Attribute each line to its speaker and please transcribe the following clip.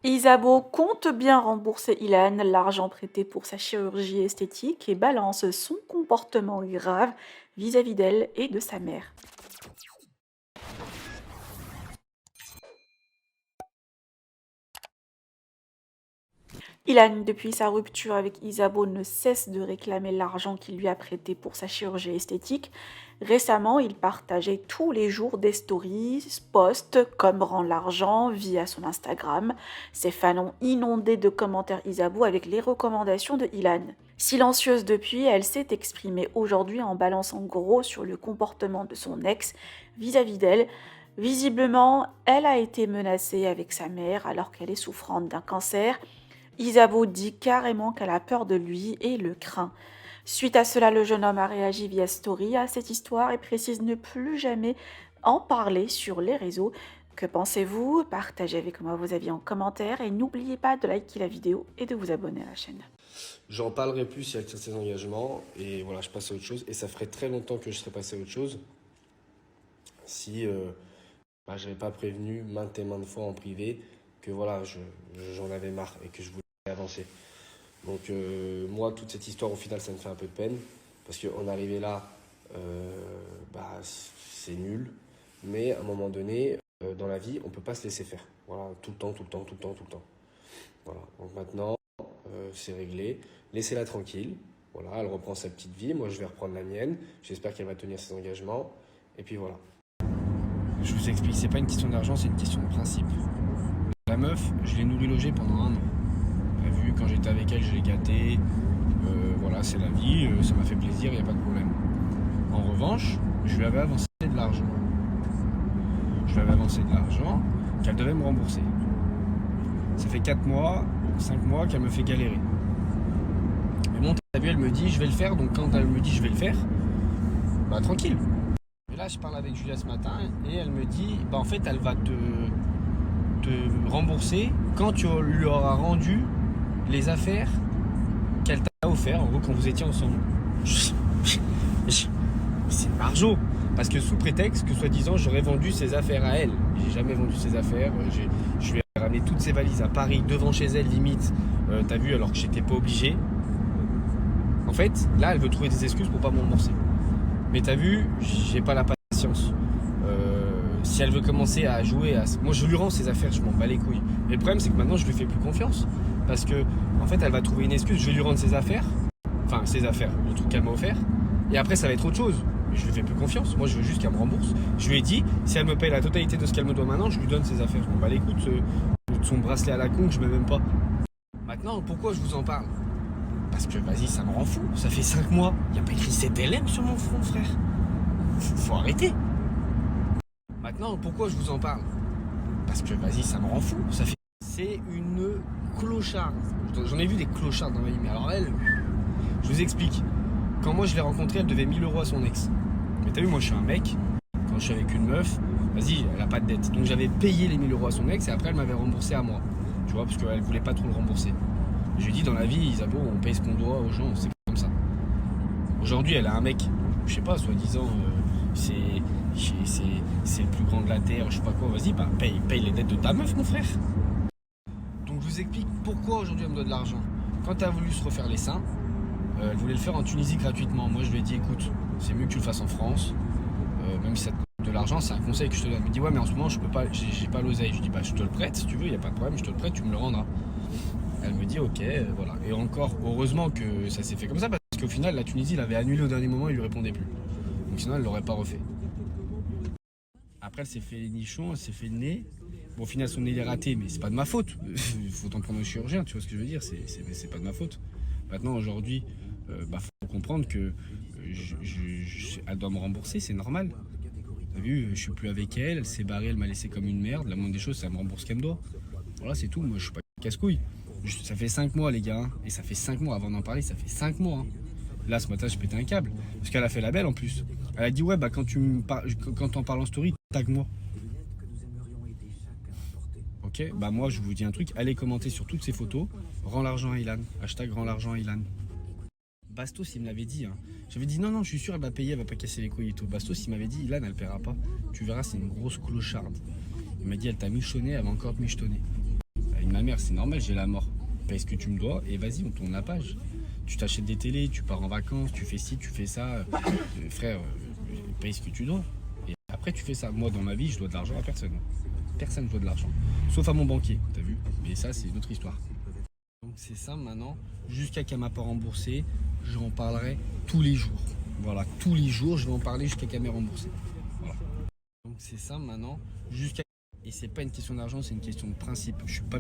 Speaker 1: Isabeau compte bien rembourser Ilan l'argent prêté pour sa chirurgie esthétique et balance son comportement grave vis-à-vis d'elle et de sa mère. Ilan, depuis sa rupture avec Isabeau, ne cesse de réclamer l'argent qu'il lui a prêté pour sa chirurgie esthétique. Récemment, il partageait tous les jours des stories, posts comme rend l'argent via son Instagram. Ses fans ont inondé de commentaires Isabeau avec les recommandations de Ilan. Silencieuse depuis, elle s'est exprimée aujourd'hui en balançant gros sur le comportement de son ex vis-à-vis d'elle. Visiblement, elle a été menacée avec sa mère alors qu'elle est souffrante d'un cancer. Isabeau dit carrément qu'elle a peur de lui et le craint. Suite à cela, le jeune homme a réagi via story à cette histoire et précise ne plus jamais en parler sur les réseaux. Que pensez-vous? Partagez avec moi vos avis en commentaire et n'oubliez pas de liker la vidéo et de vous abonner à la chaîne.
Speaker 2: J'en parlerai plus si elle tient ses engagements et voilà, je passe à autre chose. Et ça ferait très longtemps que je serais passé à autre chose si j'avais pas prévenu maintes et maintes fois en privé que voilà, j'en avais marre et que je voulais avancer. Donc moi, toute cette histoire, au final, ça me fait un peu de peine parce qu'en arriver là, c'est nul. Mais à un moment donné, dans la vie, on peut pas se laisser faire. Voilà, tout le temps, tout le temps, tout le temps, tout le temps. Voilà. Donc maintenant, c'est réglé. Laissez-la tranquille. Voilà, elle reprend sa petite vie. Moi, je vais reprendre la mienne. J'espère qu'elle va tenir ses engagements. Et puis voilà. Je vous explique, c'est pas une question d'argent, c'est une question de principe. La meuf, je l'ai nourrie logée pendant 1 an. T'as vu, quand j'étais avec elle, je l'ai gâtée. Voilà, c'est la vie, ça m'a fait plaisir, il n'y a pas de problème. En revanche, je lui avais avancé de l'argent. Je lui avais avancé de l'argent qu'elle devait me rembourser. Ça fait 4 mois, 5 mois qu'elle me fait galérer. Mais bon, t'as vu, elle me dit je vais le faire, donc quand elle me dit je vais le faire, bah tranquille. Et là, je parle avec Julia ce matin et elle me dit bah en fait, elle va te rembourser quand tu lui auras rendu les affaires qu'elle t'a offert, en gros, quand vous étiez ensemble. C'est margeau. Parce que sous prétexte que, soi-disant, j'aurais vendu ses affaires à elle. J'ai jamais vendu ses affaires. Je lui ai ramené toutes ses valises à Paris, devant chez elle, limite. T'as vu, alors que j'étais pas obligé. En fait, là, elle veut trouver des excuses pour pas me rembourser. Mais t'as vu, j'ai pas la patience. Si elle veut commencer à jouer à... Moi, je lui rends ses affaires, je m'en bats les couilles. Mais le problème, c'est que maintenant, je lui fais plus confiance. Parce que, en fait, elle va trouver une excuse. Je vais lui rendre ses affaires. Enfin, ses affaires, le truc qu'elle m'a offert. Et après, ça va être autre chose. Mais je lui fais plus confiance. Moi, je veux juste qu'elle me rembourse. Je lui ai dit, si elle me paye la totalité de ce qu'elle me doit maintenant, je lui donne ses affaires. Je m'en bats les couilles de son bracelet à la con que je mets même pas. Maintenant, pourquoi je vous en parle? Parce que, vas-y, ça me rend fou. Ça fait 5 mois. Il n'y a pas écrit CTLM sur mon front, frère. Faut arrêter. Maintenant, pourquoi je vous en parle? Parce que, vas-y, ça me rend fou. Ça fait... C'est une clocharde. J'en ai vu des clochards dans ma vie, mais alors elle, je vous explique. Quand moi je l'ai rencontrée, elle devait 1000 € à son ex. Mais t'as vu, moi je suis un mec. Quand je suis avec une meuf, vas-y, elle a pas de dette. Donc j'avais payé les 1000 € à son ex et après elle m'avait remboursé à moi. Tu vois, parce qu'elle voulait pas trop le rembourser. Je lui ai dit, dans la vie, Isabeau, on paye ce qu'on doit aux gens, c'est comme ça. Aujourd'hui, elle a un mec, je sais pas, soi-disant, c'est le plus grand de la terre, je sais pas quoi, vas-y, bah paye les dettes de ta meuf, mon frère. Donc je vous explique pourquoi aujourd'hui elle me doit de l'argent. Quand elle a voulu se refaire les seins, elle voulait le faire en Tunisie gratuitement. Moi je lui ai dit écoute, c'est mieux que tu le fasses en France, même si ça te coûte de l'argent, c'est un conseil que je te donne. Elle me dit ouais mais en ce moment je peux pas, j'ai pas l'oseille. Je lui dis bah je te le prête si tu veux, il n'y a pas de problème, je te le prête, tu me le rendras. Elle me dit ok, voilà. Et encore, heureusement que ça s'est fait comme ça, parce qu'au final la Tunisie l'avait annulé au dernier moment, il lui répondait plus. Donc sinon elle l'aurait pas refait. Après elle s'est fait les nichons, elle s'est fait le nez. Bon, au final, son nez est raté, mais c'est pas de ma faute. Il faut t'en prendre au chirurgien, tu vois ce que je veux dire, c'est pas de ma faute. Maintenant, aujourd'hui, faut comprendre que elle doit me rembourser, c'est normal. T'as vu, je suis plus avec elle, elle s'est barrée, elle m'a laissé comme une merde. La moindre des choses, c'est qu'elle me rembourse ce qu'elle me doit. Voilà, c'est tout. Moi, je suis pas casse-couille. Ça fait 5 mois, les gars, hein, et ça fait 5 mois, avant d'en parler, ça fait 5 mois. Hein. Là, ce matin, j'ai pété un câble. Parce qu'elle a fait la belle en plus. Elle a dit, ouais, quand t'en parles en story, tag-moi. Ok, bah moi je vous dis un truc, allez commenter sur toutes ces photos, rends l'argent à Ilan, hashtag rends l'argent à Ilan. Bastos il me l'avait dit, hein. J'avais dit non, je suis sûr elle va payer, elle va pas casser les couilles et tout. Bastos il m'avait dit Ilan elle paiera pas, tu verras c'est une grosse clocharde. Il m'a dit elle t'a michonné, elle va encore te michetonner. de ma mère, c'est normal, j'ai la mort. Paye ce que tu me dois et vas-y, on tourne la page. Tu t'achètes des télés, tu pars en vacances, tu fais ci, tu fais ça. Frère, paye ce que tu dois. Et après, tu fais ça. Moi, dans ma vie, je dois de l'argent à personne. Personne ne doit de l'argent. Sauf à mon banquier, t'as vu? Mais ça, c'est une autre histoire. Donc c'est ça maintenant. Jusqu'à qu'elle m'a pas remboursé, j'en parlerai tous les jours. Voilà, tous les jours, je vais en parler jusqu'à qu'elle m'ait remboursé. Voilà. Donc c'est ça maintenant. Jusqu'à... Et c'est pas une question d'argent, c'est une question de principe. Je suis pas